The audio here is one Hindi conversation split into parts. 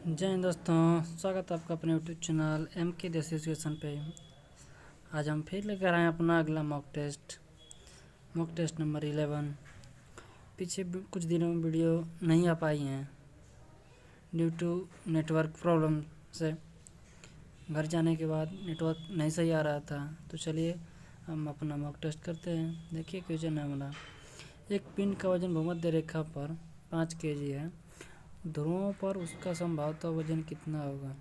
जय हिंद दोस्तों, स्वागत है आपका अपने यूट्यूब चैनल MK देसी एजुकेशन पे। आज हम फिर लेकर आए अपना अगला मॉक टेस्ट नंबर 11। पीछे कुछ दिनों में वीडियो नहीं आ पाई हैं ड्यू टू नेटवर्क प्रॉब्लम से। घर जाने के बाद नेटवर्क नहीं सही आ रहा था, तो चलिए हम अपना मॉक टेस्ट करते हैं। देखिए क्वेश्चन है हमारा, एक पिंड का वजन भूमध्य रेखा पर 5 kg है, ध्रुवों पर उसका संभवतः वजन कितना होगा।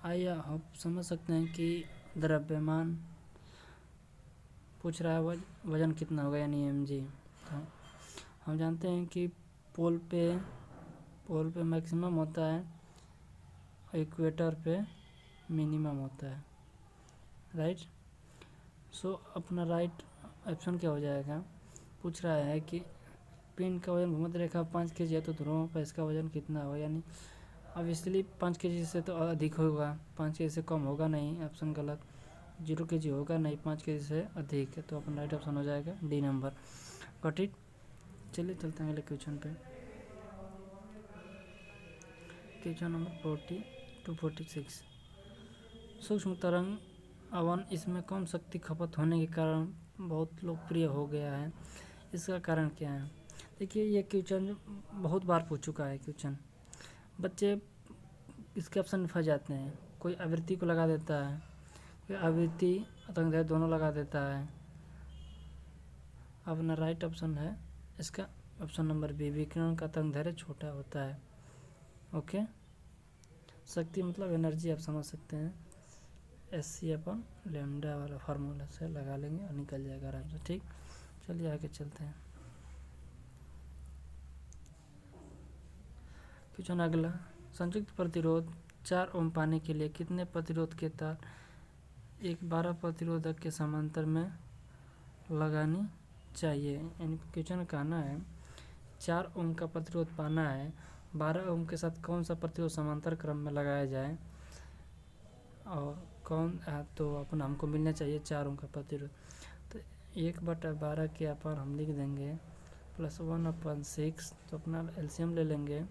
आइए आप समझ सकते हैं कि द्रव्यमान पूछ रहा है, वजन कितना होगा यानी mg। तो हम जानते हैं कि पोल पे मैक्सिमम होता है, इक्वेटर पे मिनिमम होता है, राइट। सो अपना राइट ऑप्शन क्या हो जाएगा। पूछ रहा है कि पिंड का वजन भूमध्य रेखा 5 kg है, तो ध्रुवों पर इसका वजन कितना होगा। यानी ऑब्वियसली 5 kg से तो अधिक होगा, 5 kg से कम होगा नहीं, ऑप्शन गलत। 0 kg होगा नहीं, 5 kg से अधिक है, तो अपना राइट ऑप्शन हो जाएगा डी नंबर। Got it. चलिए चलते हैं अगले क्वेश्चन पे। Question number 40 to 46। सूक्ष्म तरंग अवन इसमें कम शक्ति खपत होने के कारण बहुत लोकप्रिय हो गया है, इसका कारण क्या है। देखिए ये क्वेश्चन बहुत बार पूछ चुका है क्वेश्चन। बच्चे इसके ऑप्शन में फंस जाते हैं, कोई आवृत्ति को लगा देता है, कोई आवृत्ति तरंगदैर्घ्य दोनों लगा देता है। अपना राइट ऑप्शन है इसका ऑप्शन नंबर बी, विकिरण का तरंगदैर्घ्य छोटा होता है। ओके, शक्ति मतलब एनर्जी आप समझ सकते हैं, SC/λ वाला फार्मूला से लगा लेंगे और निकल जाएगा आराम से। ठीक, चलिए आगे चलते हैं। क्वेश्चन अगला, संयुक्त प्रतिरोध 4 ओम पाने के लिए कितने प्रतिरोध के तार एक 12 प्रतिरोधक के समांतर में लगानी चाहिए। यानी क्वेश्चन कहना है 4 ओम का प्रतिरोध पाना है, 12 ओम के साथ कौन सा प्रतिरोध समांतर क्रम में लगाया जाए और कौन तो अपना हमको मिलना चाहिए 4 ओम का प्रतिरोध। तो 1/12 के अपन हम लिख देंगे प्लस 1/6, तो अपना एलसीएम ले लेंगे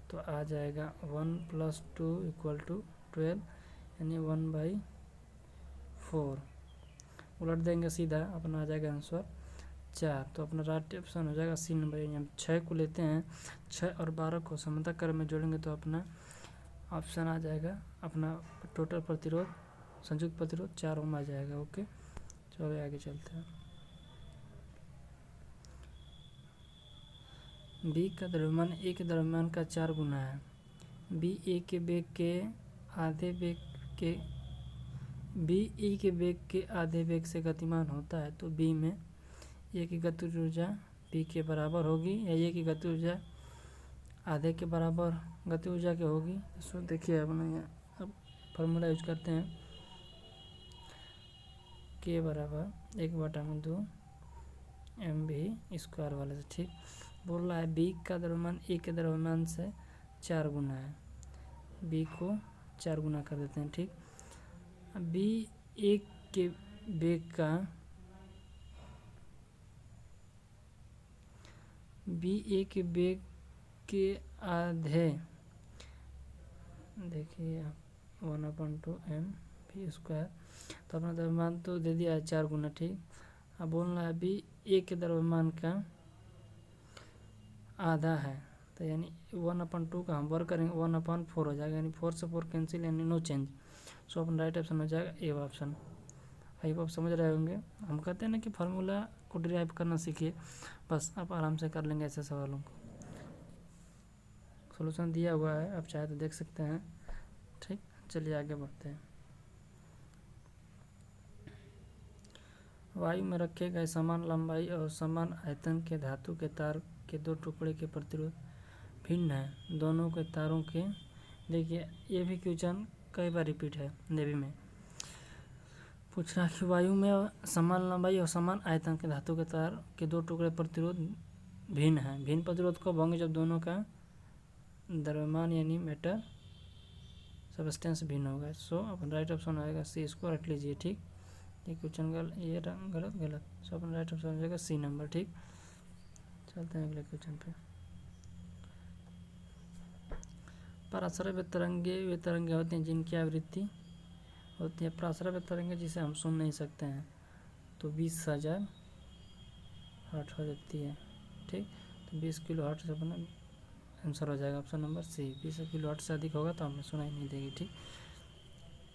तो आ जाएगा 1 + 2 = 12, यानी 1/4। उलट देंगे सीधा, अपना आ जाएगा आंसर 4। तो अपना राइट ऑप्शन हो जाएगा सी नंबर। यानी हम 6 को लेते हैं, 6 और 12 को समांतर क्रम में जोड़ेंगे तो अपना ऑप्शन आ जाएगा, अपना टोटल प्रतिरोध संयुक्त प्रतिरोध 4 ओम आ जाएगा। ओके, चलो आगे चलते हैं। बी का द्रव्यमान ए के द्रव्यमान का 4 गुना है। बी ए के वेग के आधे वेग से गतिमान होता है, तो बी में ए की गतिज ऊर्जा बी के बराबर होगी, या ए की गति ऊर्जा आधे के बराबर गति ऊर्जा की होगी। सो देखिए अपने यहाँ अब फार्मूला यूज करते हैं, के बराबर 1/2 mv² वाले से। ठीक, बोल रहा है बी का द्रव्यमान ए के द्रव्यमान से 4 गुना है, बी को 4 गुना कर देते हैं। ठीक, बी ए के वेग के आधे, देखिए 1/2 mv², तो अपना द्रव्यमान तो दे दिया है 4 गुना। ठीक, अब बोलना है बी ए के द्रव्यमान का आधा है, तो यानी 1/2 का हम वर्क करेंगे 1/4 हो जाएगा, यानी 4 से 4 कैंसिल, यानी नो चेंज। सो अपना राइट ऑप्शन हो जाएगा ए ऑप्शन। आई होप आप समझ रहे होंगे। हम कहते हैं ना कि फार्मूला को डिराइव करना सीखिए, बस आप आराम से कर लेंगे ऐसे सवालों को। सोल्यूशन दिया हुआ है, आप चाहे तो देख सकते हैं। ठीक, चलिए आगे बढ़ते हैं। वायु में रखे गए समान लंबाई और समान आयतन के धातु के तार के 2 टुकड़े के प्रतिरोध भिन्न है दोनों के तारों के। देखिए ये भी क्वेश्चन कई बार रिपीट है नेवी में। पूछ रहा है कि वायु में समान लंबाई और समान आयतन के धातु के तार के 2 टुकड़े प्रतिरोध भिन्न है। भिन्न प्रतिरोध कब होंगे, जब दोनों का द्रव्यमान यानी मैटर सबस्टेंस भिन्न होगा। सो अपन राइट ऑप्शन आएगा सी, इसको रख लीजिए। ठीक, ये क्वेश्चन ये गलत। सो अपन राइट ऑप्शन हो जाएगा सी नंबर। ठीक, चलते हैं अगले क्वेश्चन पे। पराश्रव्य तरंगे वे तरंगे होती हैं जिनकी आवृत्ति होती है पराश्रव्य तरंगे जिसे हम सुन नहीं सकते हैं, तो 20,000 हर्ट्ज हो जाती है। ठीक, तो 20 किलो हर्ट्ज से अपना आंसर हो जाएगा option number C. 20 kilohertz से अधिक होगा तो हमें सुनाई नहीं देगी। ठीक,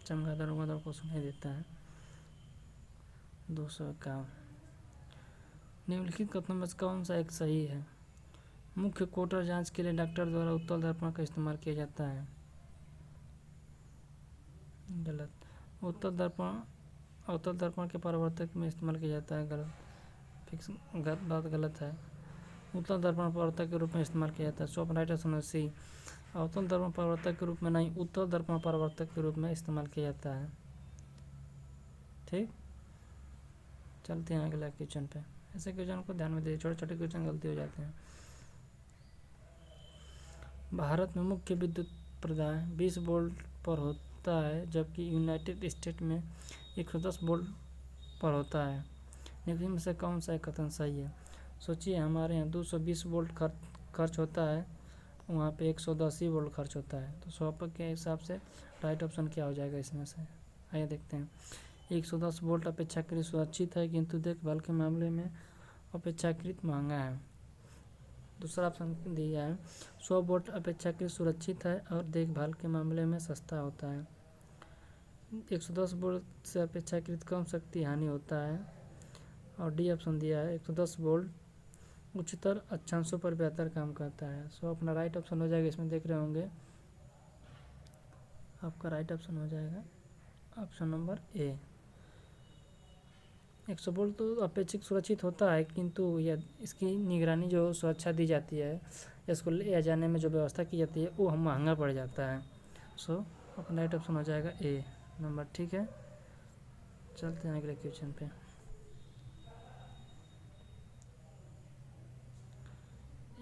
चमगादड़ उमगादड़ को सुनाई देता है। 251 निम्नलिखित कथनों में से कौन सा एक सही है? मुख्य कोटर जांच के लिए डॉक्टर द्वारा उत्तल दर्पण का इस्तेमाल किया जाता है। गलत। उत्तल दर्पण के परावर्तक में इस्तेमाल किया जाता है। गलत, फिक्स बात गलत है। उत्तल दर्पण परावर्तक के रूप में इस्तेमाल किया जाता है। सो अपना राइट ऑप्शन है सी। अवतल दर्पण परावर्तक के रूप में नहीं, उत्तल दर्पण परावर्तक के रूप में इस्तेमाल किया जाता है। ठीक, चलते हैं अगला क्वेश्चन पे। ऐसे क्वेश्चन को ध्यान में दीजिए, छोटे छोटे क्वेश्चन गलती हो जाते हैं। भारत में मुख्य विद्युत प्रदाय 20 वोल्ट पर होता है, जबकि यूनाइटेड स्टेट में 110 वोल्ट पर होता है। निम्न में से कौन सा कथन सही है? सोचिए, हमारे यहाँ 220 वोल्ट खर्च होता है, वहाँ पे 110 वोल्ट खर्च होता है, तो स्वपर के हिसाब से राइट ऑप्शन क्या हो जाएगा इसमें से? आइए देखते हैं। 110 वोल्ट अपेक्षाकृत सुरक्षित है, किंतु देखभाल के मामले में अपेक्षाकृत महंगा है। दूसरा ऑप्शन दिया है 100 वोल्ट अपेक्षाकृत सुरक्षित है और देखभाल के मामले में सस्ता होता है। 110 वोल्ट से अपेक्षाकृत कम शक्ति हानि होता है। और डी ऑप्शन दिया है 110 वोल्ट उच्चतर अक्षांशों पर बेहतर काम करता है। सो अपना राइट ऑप्शन हो जाएगा, इसमें देख रहे होंगे आपका राइट ऑप्शन हो जाएगा ऑप्शन नंबर ए। 100 वोल्ट तो अपेक्षित सुरक्षित होता है, किंतु यह इसकी निगरानी जो सुरक्षा दी जाती है, इसको ले जाने में जो व्यवस्था की जाती है वो हम महंगा पड़ जाता है। सो अपना राइट ऑप्शन हो जाएगा ए नंबर। ठीक है, चलते हैं अगले क्वेश्चन पे।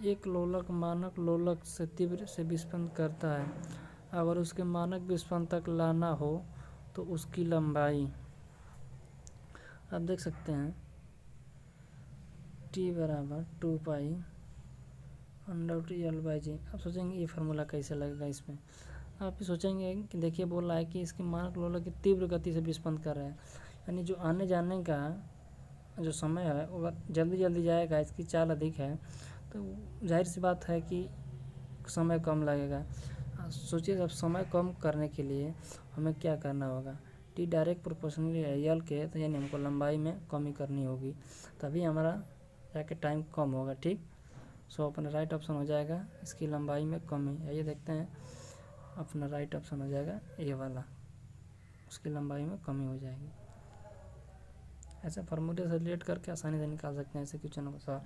एक लोलक मानक लोलक से तीव्र से विस्फोट करता है। अगर उसके मानक विस्फोट तक लाना हो तो उसकी लंबाई, आप देख सकते हैं, t बराबर 2 पाई/L/g। आप सोचेंगे ये फार्मूला कैसे लगेगा इसमें? आप भी सोचेंगे कि देखिए बोल रहा है कि इसके मानक लोलक की तीव्र गति से विस्फोट कर रहा है, यानी जो आने जाने का जो समय है वो जल्दी जल्दी जाएगा, इसकी चाल अधिक है, तो जाहिर सी बात है कि समय कम लगेगा। सोचिए, जब समय कम करने के लिए हमें क्या करना होगा? टी डायरेक्ट प्रोपोर्शनल है यल के, तो यानी हमको लंबाई में कमी करनी होगी, तभी हमारा जाके टाइम कम होगा। ठीक, सो अपना राइट ऑप्शन हो जाएगा इसकी लंबाई में कमी। आइए देखते हैं, अपना राइट ऑप्शन हो जाएगा ए वाला, उसकी लंबाई में कमी हो जाएगी। ऐसे फार्मूले से रिलेट करके आसानी से निकाल सकते हैं ऐसे क्वेश्चनों का सवाल।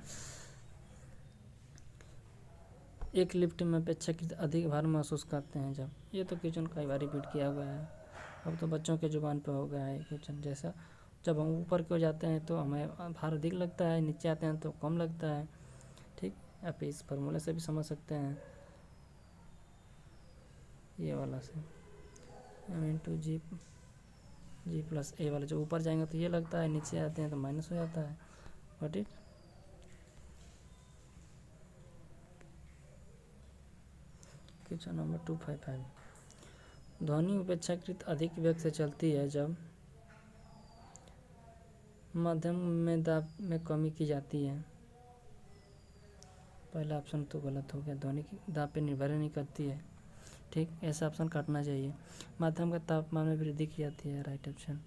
एक लिफ्ट में अपेक्षाकृत अधिक भार महसूस करते हैं जब, ये तो क्वेश्चन कई बार रिपीट किया हुआ है, अब तो बच्चों के जुबान पे हो गया है क्वेश्चन। जैसा जब हम ऊपर को जाते हैं तो हमें भार अधिक लगता है, नीचे आते हैं तो कम लगता है। ठीक, आप इस फार्मूले से भी समझ सकते हैं, ये वाला से m/g+a वाला, जो ऊपर जाएंगे तो ये लगता है, नीचे आते हैं तो माइनस हो जाता है। बट इट क्वेश्चन नंबर 255, ध्वनि अपेक्षाकृत अधिक वेग से चलती है जब माध्यम में दाब में कमी की जाती है। पहला ऑप्शन तो गलत हो गया, ध्वनि की दाब पे निर्भर नहीं करती है। ठीक, ऐसा ऑप्शन काटना चाहिए। माध्यम का तापमान में वृद्धि की जाती है, राइट ऑप्शन।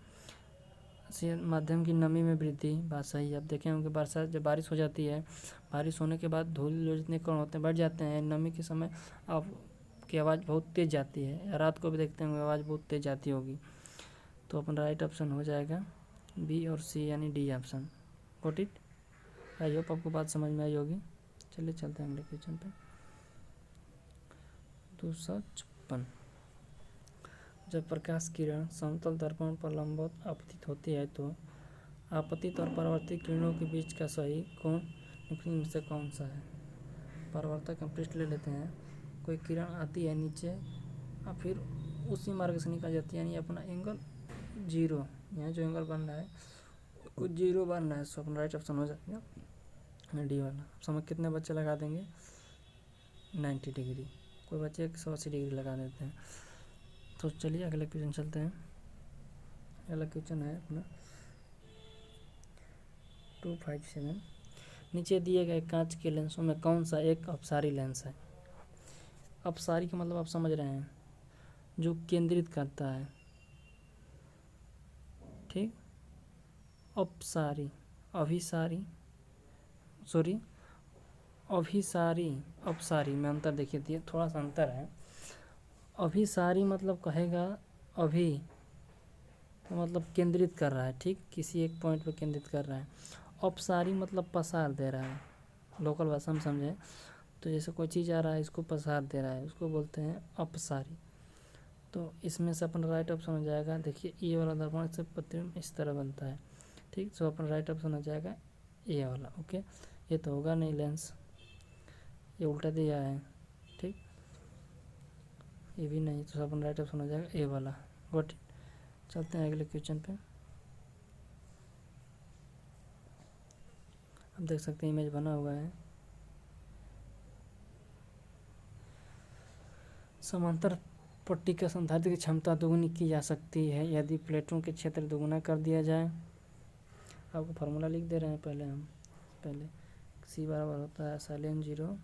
माध्यम की नमी में वृद्धि, बात सही है। अब देखें होंगे बरसात जब बारिश हो जाती है, बारिश होने के बाद धूल जितने कण होते हैं बढ़ जाते हैं, नमी के समय अब की आवाज़ बहुत तेज़ जाती है, रात को भी देखते होंगे आवाज़ बहुत तेज़ जाती होगी। तो अपना राइट ऑप्शन हो जाएगा बी और सी, यानी D option. Got it? I hope आपको बात समझ में आई होगी। चलिए चलते हैं अगले क्वेश्चन पे। 256, जब प्रकाश किरण समतल दर्पण पर लंबवत आपतित होती है तो आपतित और परावर्तित किरणों के बीच का सही कोण निम्न में से कौन सा है? परावर्तक हम पृष्ठ ले लेते हैं, कोई किरण आती है नीचे और फिर उसी मार्ग से निकल जाती है, यानी अपना एंगल 0, यहाँ जो एंगल बन रहा है वो 0 बन रहा है। सो अपना राइट ऑप्शन हो जाएगा डी वाला। समय कितने बच्चे लगा देंगे? 90 डिग्री। कोई बच्चे 180 डिग्री लगा देते हैं। तो चलिए अगले क्वेश्चन चलते हैं। अगला क्वेश्चन है अपना 257। नीचे दिए गए कांच के लेंसों में कौन सा एक अपसारी लेंस है? अपसारी का मतलब आप समझ रहे हैं, जो केंद्रित करता है। ठीक, अपसारी, अभिसारी, सॉरी अभिसारी, अपसारी में अंतर देखिए, थोड़ा सा अंतर है। अभिसारी मतलब कहेगा अभी तो मतलब केंद्रित कर रहा है, ठीक, किसी एक पॉइंट पर केंद्रित कर रहा है। अपसारी मतलब पसार दे रहा है, लोकल भाषा में समझें तो जैसे कोई चीज़ आ रहा है इसको पसार दे रहा है, उसको बोलते हैं अपसारी। तो इसमें से अपन राइट ऑप्शन हो जाएगा, देखिए ये वाला दर्पण से प्रतिबिंब इस तरह बनता है। ठीक, तो अपन राइट ऑप्शन हो जाएगा ये वाला। ओके, ये तो होगा नहीं लेंस, ये उल्टा दिया है। ठीक, ये भी नहीं, तो अपन राइट ऑप्शन हो जाएगा ए वाला। गुड, चलते हैं अगले क्वेश्चन पे। अब देख सकते हैं इमेज बना हुआ है। समांतर पट्टी का संधारित्र की क्षमता दोगुनी की जा सकती है यदि प्लेटों के क्षेत्र दोगुना कर दिया जाए। आपको फार्मूला लिख दे रहे हैं पहले सी बराबर होता है साइलेंट 0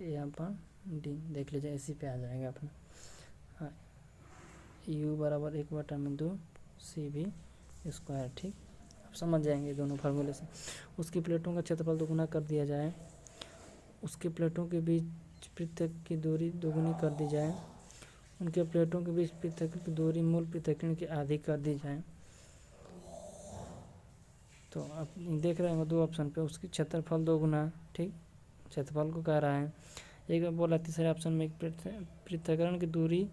ए अपन डी, देख लीजिए इसी पे आ जाएगा अपना। हाँ, यू बराबर 1/2 सी बी स्क्वायर। ठीक, आप समझ जाएंगे दोनों फार्मूले से। उसकी प्लेटों का क्षेत्रफल दोगुना कर दिया जाए, उसकी प्लेटों के बीच पृथक की दूरी दोगुनी कर दी जाए, उनके प्लेटों के बीच पृथक की दूरी मूल पृथक्करण की आधी कर दी जाए। तो आप देख रहे हैं दो ऑप्शन पे, उसकी क्षेत्रफल दोगुना, ठीक, क्षेत्रफल को कह रहा है। एक बोला तीसरे ऑप्शन में पृथक्करण की दूरी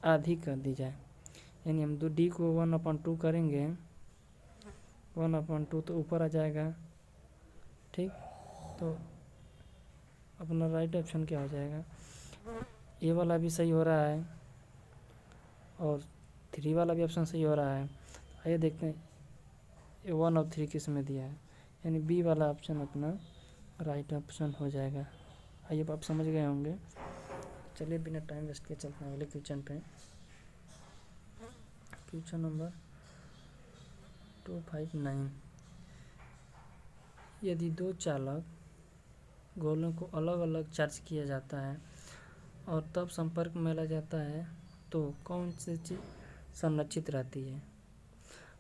आधी कर दी जाए, यानी हम डी को 1/2 करेंगे, 1/2 तो ऊपर आ जाएगा। ठीक, तो अपना राइट ऑप्शन क्या हो जाएगा? ये वाला भी सही हो रहा है और 3 वाला भी ऑप्शन सही हो रहा है। आइए देखते हैं 1 और 3 किस में दिया है, यानी बी वाला ऑप्शन अपना राइट ऑप्शन हो जाएगा। आइए आप समझ गए होंगे। चलिए बिना टाइम वेस्ट किए चलते हैं अगले क्वेश्चन पे। Question number 259। यदि दो चालक गोलों को अलग अलग चार्ज किया जाता है और तब संपर्क में ला जाता है तो कौन सी चीज़ संरक्षित रहती है?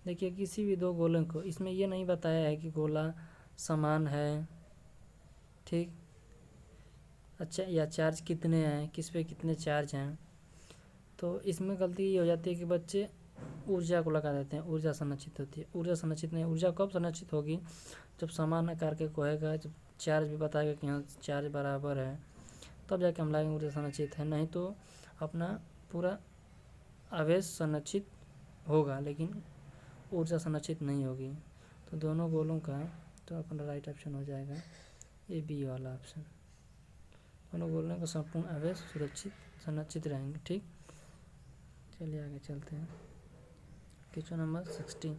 देखिए किसी भी दो गोलों को, इसमें ये नहीं बताया है कि गोला समान है, ठीक, अच्छा, या चार्ज कितने हैं, किस पे कितने चार्ज हैं। तो इसमें गलती ये हो जाती है कि बच्चे ऊर्जा को लगा देते हैं, ऊर्जा संरक्षित होती है। ऊर्जा संरक्षित नहीं, ऊर्जा कब संरक्षित होगी? जब समान आकार के होएगा, जब चार्ज भी बताएगा कि हाँ चार्ज बराबर है, तब जाके हम लाएंगे ऊर्जा संरक्षित है। नहीं तो अपना पूरा आवेश संरक्षित होगा लेकिन ऊर्जा संरक्षित नहीं होगी। तो दोनों गोलों का तो अपना राइट ऑप्शन हो जाएगा ये बी वाला ऑप्शन। दोनों गोलों का संपूर्ण आवेश सुरक्षित संरक्षित रहेंगे। ठीक, चलिए आगे चलते हैं। Question number 16।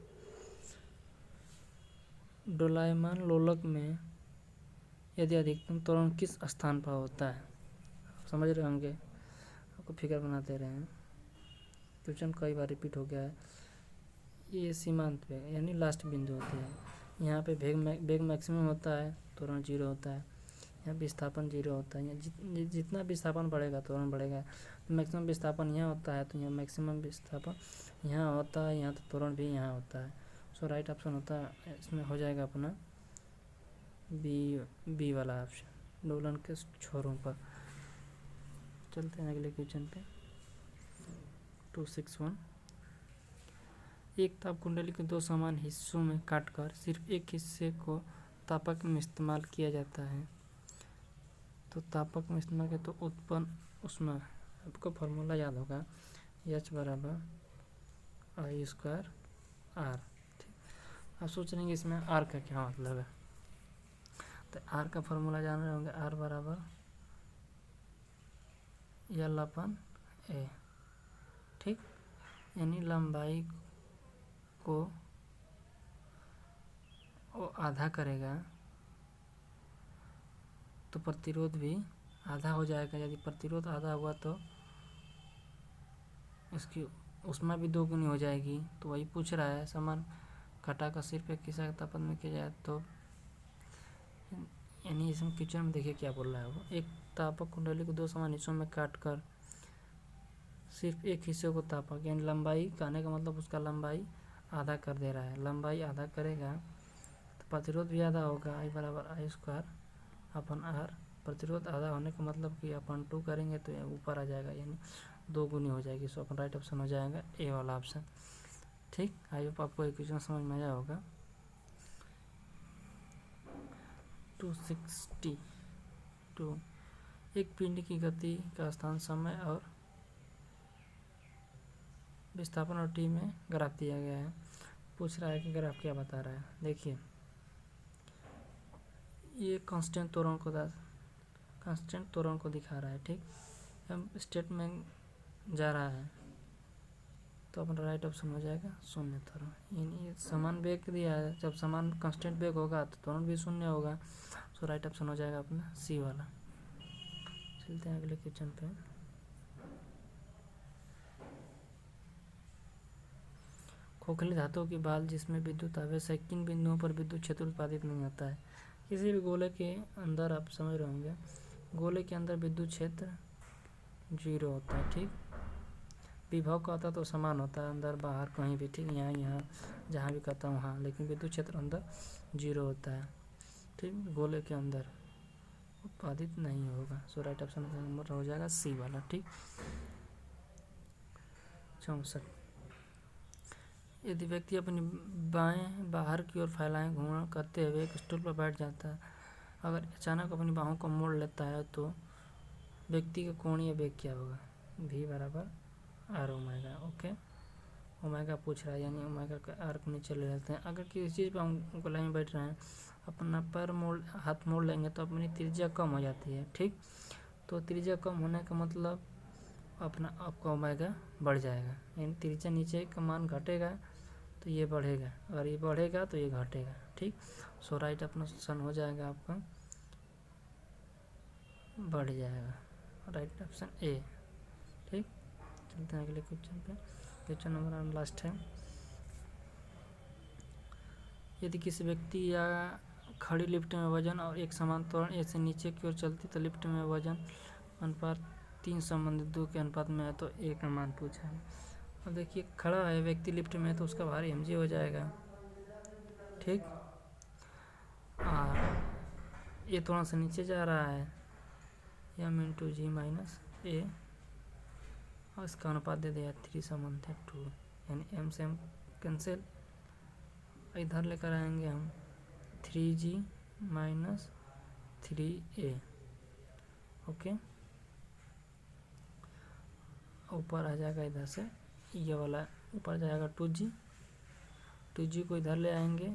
डोलायमान लोलक में यदि अधिकतम त्वरण किस स्थान पर होता है? समझ रहे होंगे, आपको फिगर बना दे रहे हैं। क्वेश्चन कई बार रिपीट हो गया है। ये सीमांत वेग यानी लास्ट बिंदु होती है। यहाँ पे वेग मैक्सिमम होता है, त्वरण 0 होता है। यहाँ विस्थापन 0 होता है। जितना विस्थापन बढ़ेगा त्वरण बढ़ेगा। मैक्सिमम विस्थापन यहाँ होता है तो यहाँ मैक्सिमम विस्थापन यहाँ होता है, यहाँ तो त्वरण भी यहाँ होता है। सो राइट ऑप्शन होता है इसमें हो जाएगा अपना बी वाला ऑप्शन, डोलन के छोरों पर। चलते हैं अगले क्वेश्चन पे। 261। एक ताप कुंडली के दो समान हिस्सों में काटकर सिर्फ एक हिस्से को तापक में इस्तेमाल किया जाता है। तो तापक में इस्तेमाल किया तो उत्पन्न उसमें आपको फार्मूला याद होगा, H बराबर I स्क्वायर R। ठीक, आप सोच रहे इसमें R का क्या मतलब है, तो R का फार्मूला जान रहे होंगे, R बराबर L/A। ठीक, यानी लंबाई को वो आधा करेगा तो प्रतिरोध भी आधा हो जाएगा। यदि प्रतिरोध आधा हुआ तो इसकी ऊष्मा भी दोगुनी हो जाएगी। तो वही पूछ रहा है, समान घटा का सिर्फ एक हिस्सा के तापमान में किया जाए तो, यानी इसमें क्वेश्चन में देखिए क्या बोल रहा है वो। एक तापक कुंडली को 2 समान हिस्सों में काट कर सिर्फ एक हिस्से को तापक, यानी लंबाई कहने का मतलब उसका लंबाई आधा कर दे रहा है। लंबाई आधा करेगा तो प्रतिरोध भी आधा होगा, I बराबर I² अपन R। प्रतिरोध आधा होने का मतलब कि अपन 2 करेंगे तो ऊपर आ जाएगा, यानी 2 गुनी हो जाएगी। सो अपन राइट ऑप्शन हो जाएगा ए वाला ऑप्शन। ठीक, आई होप आपको एक क्वेश्चन समझ में आया होगा। 262 एक पिंड की गति का स्थान, समय और विस्थापन और टी में ग्राफ दिया गया है। पूछ रहा है कि ग्राफ क्या बता रहा है। देखिए ये कांस्टेंट त्वरण को दिखा रहा है। ठीक, हम स्टेट में जा रहा है तो अपना राइट ऑप्शन हो जाएगा शून्य त्वरण। यानी समान वेग दिया है, जब समान कांस्टेंट वेग होगा तो त्वरण भी शून्य होगा। सो राइट ऑप्शन हो जाएगा अपना सी वाला। चलते हैं अगले क्वेश्चन पे। खोखली धातु की बाल जिसमें विद्युत आवेश है, किन बिंदुओं पर विद्युत क्षेत्र उत्पादित नहीं होता है। किसी भी गोले के अंदर, आप समझ रहे होंगे, गोले के अंदर विद्युत क्षेत्र 0 होता है। ठीक, विभव का होता तो समान होता है, अंदर बाहर कहीं भी। ठीक, यहाँ जहाँ भी कहता हूँ वहाँ, लेकिन विद्युत क्षेत्र अंदर 0 होता है। ठीक, गोले के अंदर उत्पादित नहीं होगा। सो राइट ऑप्शन नंबर हो जाएगा सी वाला। ठीक, 64 यदि व्यक्ति अपनी बाहें बाहर की ओर फैलाएं घूमना करते हुए एक स्टूल पर बैठ जाता है, अगर अचानक अपनी बाहों को मोड़ लेता है तो व्यक्ति का कोणीय वेग क्या होगा। V बराबर R ओमेगा। ओके, ओमेगा पूछ रहा है, यानी ओमेगा का R को नीचे ले लेते हैं। अगर किसी चीज़ पर हम गोलाई में बैठ रहे हैं, अपना पैर मोड़, हाथ मोड़ लेंगे तो अपनी त्रिज्या कम हो जाती है। ठीक, तो त्रिज्या कम होने का मतलब अपना आपका ओमेगा बढ़ जाएगा, यानी त्रिज्या नीचे का मान घटेगा तो ये बढ़ेगा, और ये बढ़ेगा तो ये घटेगा। ठीक, सो राइट ऑप्शन हो जाएगा आपका बढ़ जाएगा, राइट ऑप्शन ए। ठीक, चलते हैं अगले क्वेश्चन पे। क्वेश्चन नंबर लास्ट है। यदि किसी व्यक्ति या खड़ी लिफ्ट में वजन और एक समान त्वरण ए से नीचे की ओर चलती तो लिफ्ट में वजन अनुपात 3 संबंधित 2 के अनुपात में है, तो ए का मान पूछा है। अब देखिए खड़ा है व्यक्ति लिफ्ट में तो उसका भार mg हो जाएगा। ठीक, ये थोड़ा सा नीचे जा रहा है, m × g - a, और इसका अनुपात दे दिया 3 संबंधित 2, यानी m से m कैंसिल, इधर लेकर आएंगे हम 3g - 3a। ओके, ऊपर आ जाएगा इधर से, ये वाला ऊपर जाएगा 2g को इधर ले आएंगे,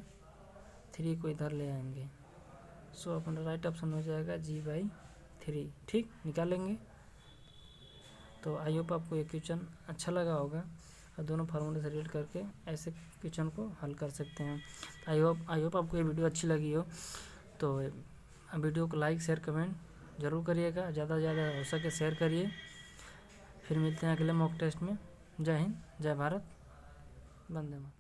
3 को इधर ले आएंगे। सो अपना राइट ऑप्शन हो जाएगा g/3। ठीक, निकालेंगे। तो आई होप आपको ये क्वेश्चन अच्छा लगा होगा, और दोनों फार्मूले से रिलेट करके ऐसे क्वेश्चन को हल कर सकते हैं। आई होप आपको ये वीडियो अच्छी लगी हो। तो वीडियो को लाइक शेयर कमेंट ज़रूर करिएगा, ज़्यादा से ज़्यादा हो सके शेयर करिए। फिर मिलते हैं अगले मॉक टेस्ट में। जय हिंद, जय भारत, वंदे मातरम।